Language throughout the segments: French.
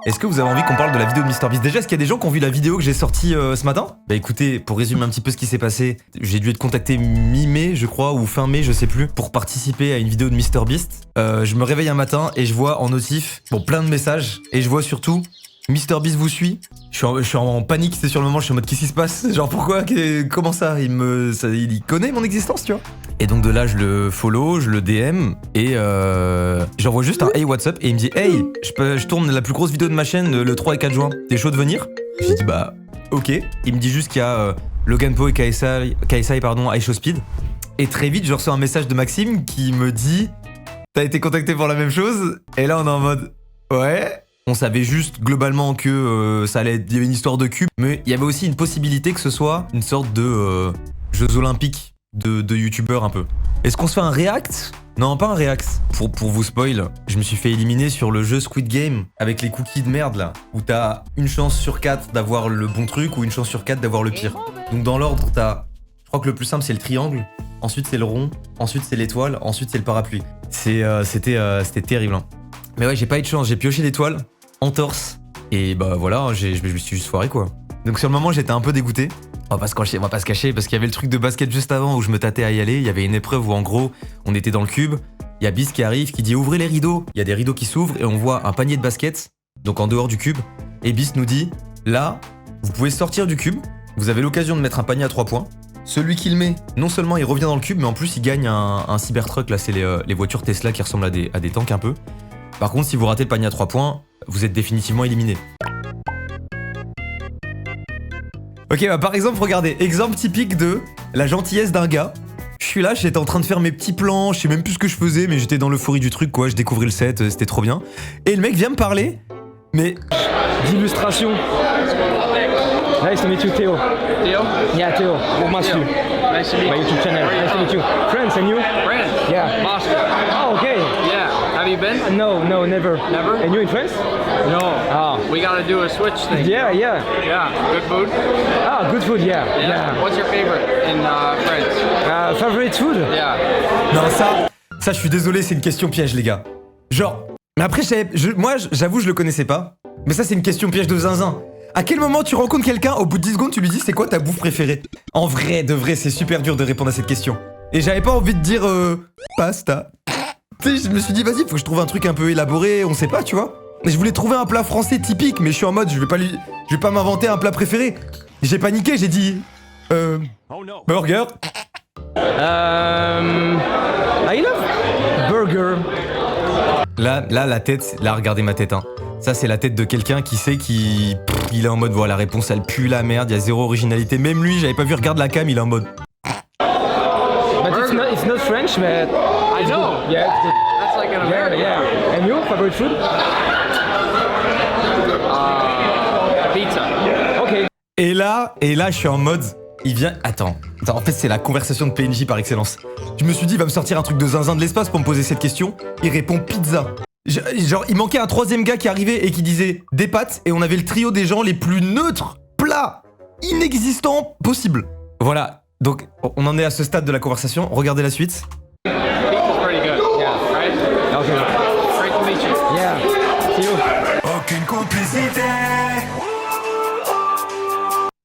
Est-ce que vous avez envie qu'on parle de la vidéo de MrBeast? Déjà, est-ce qu'il y a des gens qui ont vu la vidéo que j'ai sortie ce matin? Bah écoutez, pour résumer un petit peu ce qui s'est passé, j'ai dû être contacté mi-mai, je crois, ou fin mai, je sais plus, pour participer à une vidéo de MrBeast. Je me réveille un matin et je vois en notif, bon, plein de messages, et je vois surtout MrBeast vous suit. Je suis en panique, c'est sur le moment, je suis en mode qu'est-ce qui se passe? Genre pourquoi? Comment ça? Il connaît mon existence, tu vois? Et donc de là, je le follow, je le DM, et j'envoie juste un hey what's up, et il me dit hey, je tourne la plus grosse vidéo de ma chaîne le 3 et 4 juin, t'es chaud de venir? J'ai dit bah ok. Il me dit juste qu'il y a Logan Paul et KSI pardon, à Show Speed. Et très vite, je reçois un message de Maxime qui me dit t'as été contacté pour la même chose? Et là on est en mode ouais. On savait juste globalement que ça allait être, il y avait une histoire de cube, mais il y avait aussi une possibilité que ce soit une sorte de Jeux Olympiques de youtubeurs un peu. Est-ce qu'on se fait un react? Non, pas un react. Pour vous spoil, je me suis fait éliminer sur le jeu Squid Game avec les cookies de merde là, où t'as une chance sur 4 d'avoir le bon truc ou une chance sur 4 d'avoir le pire. Donc dans l'ordre, je crois que le plus simple c'est le triangle, ensuite c'est le rond, ensuite c'est l'étoile, ensuite c'est le parapluie. C'était terrible. Hein. Mais ouais, j'ai pas eu de chance, j'ai pioché l'étoile. Entorse, et bah voilà, je me suis juste foiré quoi. Donc sur le moment j'étais un peu dégoûté, on va pas se cacher parce qu'il y avait le truc de basket juste avant où je me tâtais à y aller, il y avait une épreuve où en gros on était dans le cube, il y a Beast qui arrive, qui dit ouvrez les rideaux, il y a des rideaux qui s'ouvrent et on voit un panier de basket, donc en dehors du cube, et Beast nous dit là, vous pouvez sortir du cube, vous avez l'occasion de mettre un panier à 3 points, celui qui le met, non seulement il revient dans le cube mais en plus il gagne un Cybertruck, là c'est les voitures Tesla qui ressemblent à des tanks un peu. Par contre si vous ratez le panier à 3 points, vous êtes définitivement éliminé. Ok, bah par exemple, regardez, exemple typique de la gentillesse d'un gars. Je suis là, j'étais en train de faire mes petits plans, je sais même plus ce que je faisais, mais j'étais dans l'euphorie du truc, quoi, je découvrais le set, c'était trop bien. Et le mec vient me parler, mais... d'illustration. Nice to meet you, Theo. Theo? Yeah, Theo. Nice to meet you. Nice to meet My you. YouTube channel. Nice to meet you. Friends, and you? France? Yeah. Moscow. Oh, okay. Yeah. Have you been? No, never. Never? And you in France? No. Ah. We gotta do a switch thing. Yeah. Yeah. Good food? Ah, good food, yeah. What's your favorite in France? Favorite food? Yeah. Non, ça je suis désolé, c'est une question piège, les gars. Genre... Mais après, moi, j'avoue, je le connaissais pas. Mais ça, c'est une question piège de zinzin. À quel moment tu rencontres quelqu'un, au bout de 10 secondes, tu lui dis c'est quoi ta bouffe préférée? En vrai, de vrai, c'est super dur de répondre à cette question. Et j'avais pas envie de dire pasta. Tu sais, je me suis dit vas-y, faut que je trouve un truc un peu élaboré, on sait pas, tu vois. Et je voulais trouver un plat français typique, mais je suis en mode je vais pas m'inventer un plat préféré. J'ai paniqué, j'ai dit burger. I love burger. Là, la tête, là, regardez ma tête, hein. Ça, c'est la tête de quelqu'un qui sait il est en mode, voilà, la réponse, elle pue la merde, il y a zéro originalité. Même lui, j'avais pas vu, regarde la cam, il est en mode. But it's not French, but... I know. Yeah. That's like an American. Yeah. And you, favorite food? Pizza. Okay. Et là, je suis en mode, il vient... Attends, en fait, c'est la conversation de PNJ par excellence. Je me suis dit, il va me sortir un truc de zinzin de l'espace pour me poser cette question. Il répond pizza. Genre, il manquait un troisième gars qui arrivait et qui disait des pâtes, et on avait le trio des gens les plus neutres, plats, inexistants possibles. Voilà, donc on en est à ce stade de la conversation. Regardez la suite. Pizza's pretty good. Yeah. Right? Okay. Great to meet you. Yeah. See you. Aucune complicité.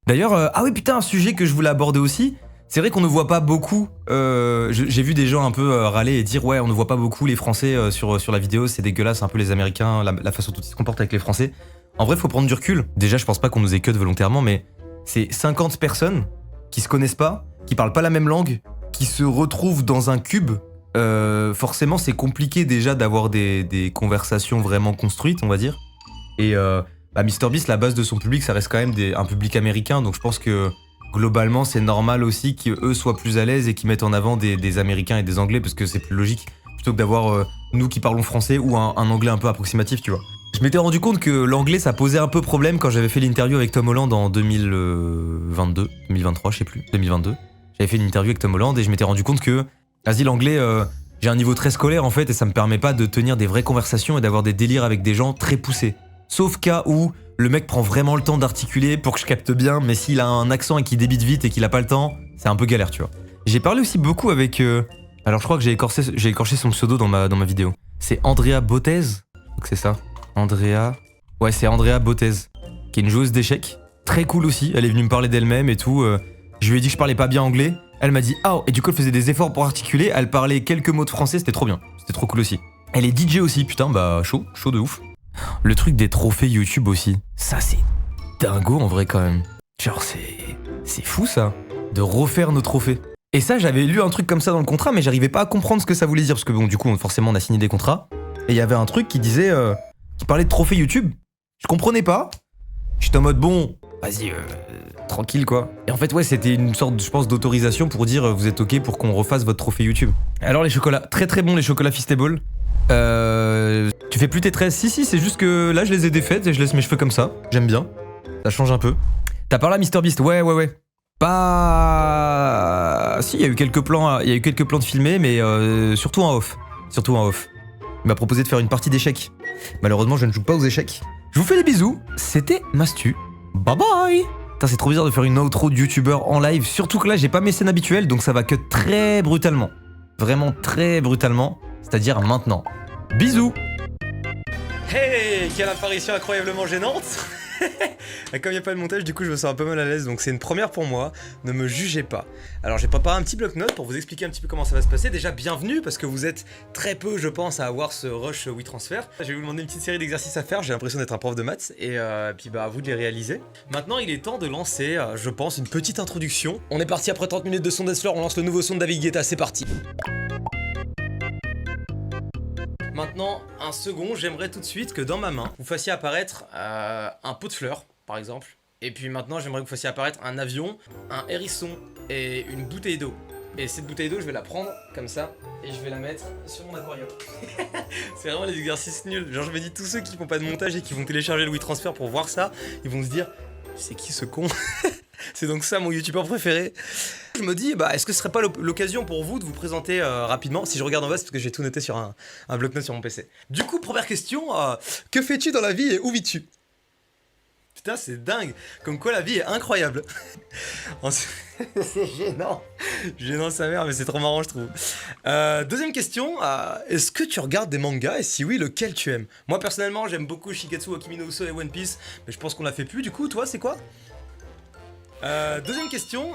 D'ailleurs, ah oui putain, un sujet que je voulais aborder aussi. C'est vrai qu'on ne voit pas beaucoup, j'ai vu des gens un peu râler et dire ouais on ne voit pas beaucoup les Français sur la vidéo, c'est dégueulasse un peu les Américains, la façon dont ils se comportent avec les Français. En vrai faut prendre du recul, déjà je pense pas qu'on nous ait cut volontairement mais c'est 50 personnes qui se connaissent pas, qui parlent pas la même langue, qui se retrouvent dans un cube. Forcément c'est compliqué déjà d'avoir des conversations vraiment construites on va dire. Et MrBeast, la base de son public ça reste quand même un public américain donc je pense que globalement, c'est normal aussi qu'eux soient plus à l'aise et qu'ils mettent en avant des Américains et des Anglais parce que c'est plus logique plutôt que d'avoir nous qui parlons français ou un anglais un peu approximatif, tu vois. Je m'étais rendu compte que l'anglais ça posait un peu problème quand j'avais fait l'interview avec Tom Holland en 2023, je sais plus, 2022. J'avais fait une interview avec Tom Holland et je m'étais rendu compte que, vas-y, l'anglais, j'ai un niveau très scolaire en fait et ça me permet pas de tenir des vraies conversations et d'avoir des délires avec des gens très poussés. Sauf cas où le mec prend vraiment le temps d'articuler pour que je capte bien, mais s'il a un accent et qu'il débite vite et qu'il a pas le temps, c'est un peu galère, tu vois. J'ai parlé aussi beaucoup avec... alors je crois que j'ai écorché son pseudo dans ma vidéo. C'est Andrea Bottez, donc c'est ça. Andrea... Ouais, c'est Andrea Bottez, qui est une joueuse d'échecs. Très cool aussi, elle est venue me parler d'elle-même et tout. Je lui ai dit que je parlais pas bien anglais. Elle m'a dit ah, et du coup elle faisait des efforts pour articuler. Elle parlait quelques mots de français, c'était trop bien. C'était trop cool aussi. Elle est DJ aussi, putain, bah chaud de ouf. Le truc des trophées YouTube aussi, ça c'est dingo en vrai quand même. Genre c'est fou ça, de refaire nos trophées. Et ça, j'avais lu un truc comme ça dans le contrat, mais j'arrivais pas à comprendre ce que ça voulait dire, parce que bon, du coup, forcément, on a signé des contrats. Et il y avait un truc qui disait, qui parlait de trophées YouTube. Je comprenais pas. J'étais en mode bon, vas-y, tranquille quoi. Et en fait, ouais, c'était une sorte, je pense, d'autorisation pour dire, vous êtes ok pour qu'on refasse votre trophée YouTube. Alors les chocolats, très très bons les chocolats Feastable. Tu fais plus tes tresses? Si, c'est juste que là, je les ai défaites et je laisse mes cheveux comme ça. J'aime bien. Ça change un peu. T'as parlé à MrBeast? Ouais. Pas... Si, il y a eu quelques plans de filmer, mais surtout en off. Il m'a proposé de faire une partie d'échecs. Malheureusement, je ne joue pas aux échecs. Je vous fais des bisous. C'était Mastu. Bye bye. Putain, c'est trop bizarre de faire une outro de youtubeur en live. Surtout que là, j'ai pas mes scènes habituelles, donc ça va que très brutalement. Vraiment très brutalement. C'est-à-dire maintenant. Bisous. Hey, quelle apparition incroyablement gênante. Comme il n'y a pas de montage, du coup je me sens un peu mal à l'aise, donc c'est une première pour moi, ne me jugez pas. Alors j'ai préparé un petit bloc-notes pour vous expliquer un petit peu comment ça va se passer. Déjà bienvenue, parce que vous êtes très peu je pense à avoir ce rush WeTransfer. Je vais vous demander une petite série d'exercices à faire, j'ai l'impression d'être un prof de maths, et puis bah à vous de les réaliser. Maintenant il est temps de lancer, je pense, une petite introduction. On est parti après 30 minutes de son Dance Floor, on lance le nouveau son de David Guetta, c'est parti. Maintenant, un second, j'aimerais tout de suite que dans ma main, vous fassiez apparaître un pot de fleurs, par exemple. Et puis maintenant, j'aimerais que vous fassiez apparaître un avion, un hérisson et une bouteille d'eau. Et cette bouteille d'eau, je vais la prendre comme ça et je vais la mettre sur mon aquarium. C'est vraiment les exercices nuls. Genre, je me dis, tous ceux qui font pas de montage et qui vont télécharger le WeTransfer pour voir ça, ils vont se dire, c'est qui ce con? C'est donc ça mon youtubeur préféré. Je me dis, bah, est-ce que ce serait pas l'occasion pour vous de vous présenter rapidement? Si je regarde en bas, c'est parce que j'ai tout noté sur un bloc-notes sur mon PC. Du coup, première question, que fais-tu dans la vie et où vis-tu? Putain, c'est dingue. Comme quoi la vie est incroyable. C'est gênant. Gênant sa mère, mais c'est trop marrant, je trouve. Deuxième question, est-ce que tu regardes des mangas et si oui, lequel tu aimes? Moi, personnellement, j'aime beaucoup Shigetsu wa Kimi no Uso et One Piece, mais je pense qu'on l'a fait plus. Du coup, toi, c'est quoi? Deuxième question,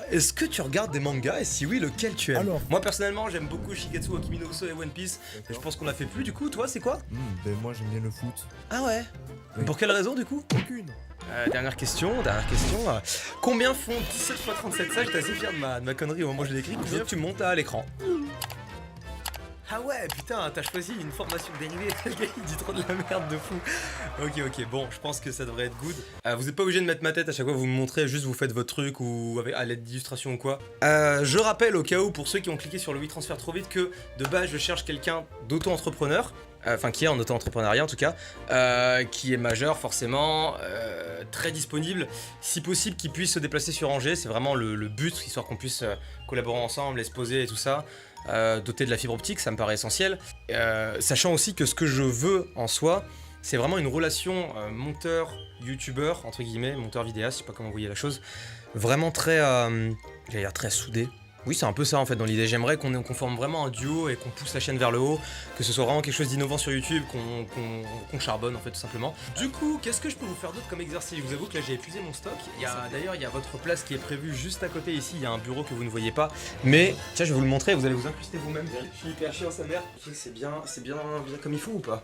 est-ce que tu regardes des mangas et si oui, lequel tu aimes? Alors, moi personnellement j'aime beaucoup Shigetsu wa Kimi no Uso et One Piece, mais je pense qu'on l'a fait plus. Du coup, toi c'est quoi? Ben moi j'aime bien le foot. Ah ouais? Oui. Pour quelle raison du coup? Aucune. Dernière question, combien font 17 x 37? Ça j'étais assez fier de ma connerie au moment où je l'ai écrit. Combien tu montes à l'écran? Ah ouais, putain, t'as choisi une formation dérivée. Le gars il dit trop de la merde de fou. Ok, bon, je pense que ça devrait être good. Vous êtes pas obligé de mettre ma tête à chaque fois que vous me montrez, juste vous faites votre truc ou à l'aide d'illustrations ou quoi. Je rappelle au cas où pour ceux qui ont cliqué sur le WeTransfer trop vite que de base je cherche quelqu'un d'auto-entrepreneur. Enfin qui est en auto-entrepreneuriat en tout cas, qui est majeur forcément, très disponible, si possible qui puisse se déplacer sur Angers, c'est vraiment le but, histoire qu'on puisse collaborer ensemble, exposer et tout ça. Doté de la fibre optique, ça me paraît essentiel. Sachant aussi que ce que je veux en soi, c'est vraiment une relation monteur-youtubeur, entre guillemets, monteur-vidéaste, je sais pas comment vous voyez la chose, vraiment très, j'allais dire très soudé. Oui, c'est un peu ça en fait dans l'idée. J'aimerais qu'on forme vraiment un duo et qu'on pousse la chaîne vers le haut, que ce soit vraiment quelque chose d'innovant sur YouTube, qu'on charbonne en fait tout simplement. Du coup, qu'est-ce que je peux vous faire d'autre comme exercice? Je vous avoue que là j'ai épuisé mon stock. D'ailleurs, il y a votre place qui est prévue juste à côté ici. Il y a un bureau que vous ne voyez pas. Mais tiens, je vais vous le montrer. Vous allez vous incruster vous-même. Je suis hyper chiant sa mère. C'est bien comme il faut ou pas?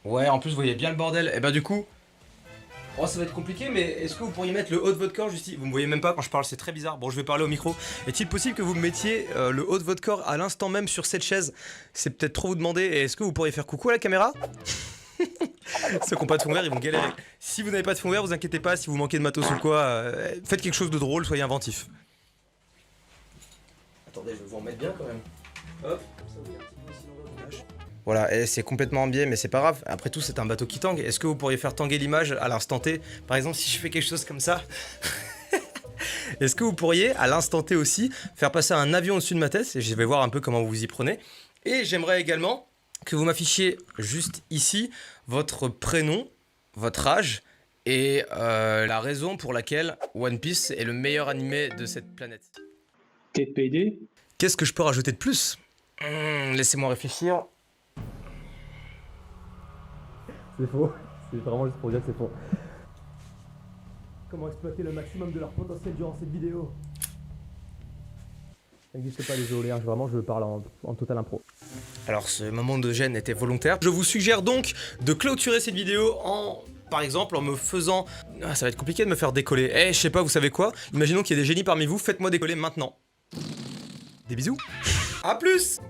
Ouais, en plus vous voyez bien le bordel. Et bah du coup. Oh ça va être compliqué mais est-ce que vous pourriez mettre le haut de votre corps juste ici? Vous me voyez même pas quand je parle, c'est très bizarre. Bon je vais parler au micro. Est-il possible que vous me mettiez le haut de votre corps à l'instant même sur cette chaise? C'est peut-être trop vous demander. Et est-ce que vous pourriez faire coucou à la caméra? Ceux qui n'ont pas de fond vert ils vont galérer. Si vous n'avez pas de fond vert vous inquiétez pas, si vous manquez de matos ou quoi, faites quelque chose de drôle, soyez inventif. Attendez je vais vous remettre bien quand même. Hop, comme ça vous voyez un petit peu sinon on lâche. Voilà, et c'est complètement biais, mais c'est pas grave. Après tout, c'est un bateau qui tangue. Est-ce que vous pourriez faire tanguer l'image à l'instant T? Par exemple, si je fais quelque chose comme ça. Est-ce que vous pourriez, à l'instant T aussi, faire passer un avion au-dessus de ma tête? Et je vais voir un peu comment vous vous y prenez. Et j'aimerais également que vous m'affichiez juste ici votre prénom, votre âge et la raison pour laquelle One Piece est le meilleur animé de cette planète. T'es PD? Qu'est-ce que je peux rajouter de plus? Laissez-moi réfléchir. C'est faux. C'est vraiment juste pour dire que c'est faux. Comment exploiter le maximum de leur potentiel durant cette vidéo? Ça n'existe pas les éoliens, vraiment je parle en total impro. Alors ce moment de gêne était volontaire. Je vous suggère donc de clôturer cette vidéo par exemple en me faisant... Ah, ça va être compliqué de me faire décoller. Eh, je sais pas, vous savez quoi? Imaginons qu'il y ait des génies parmi vous, faites-moi décoller maintenant. Des bisous. A plus.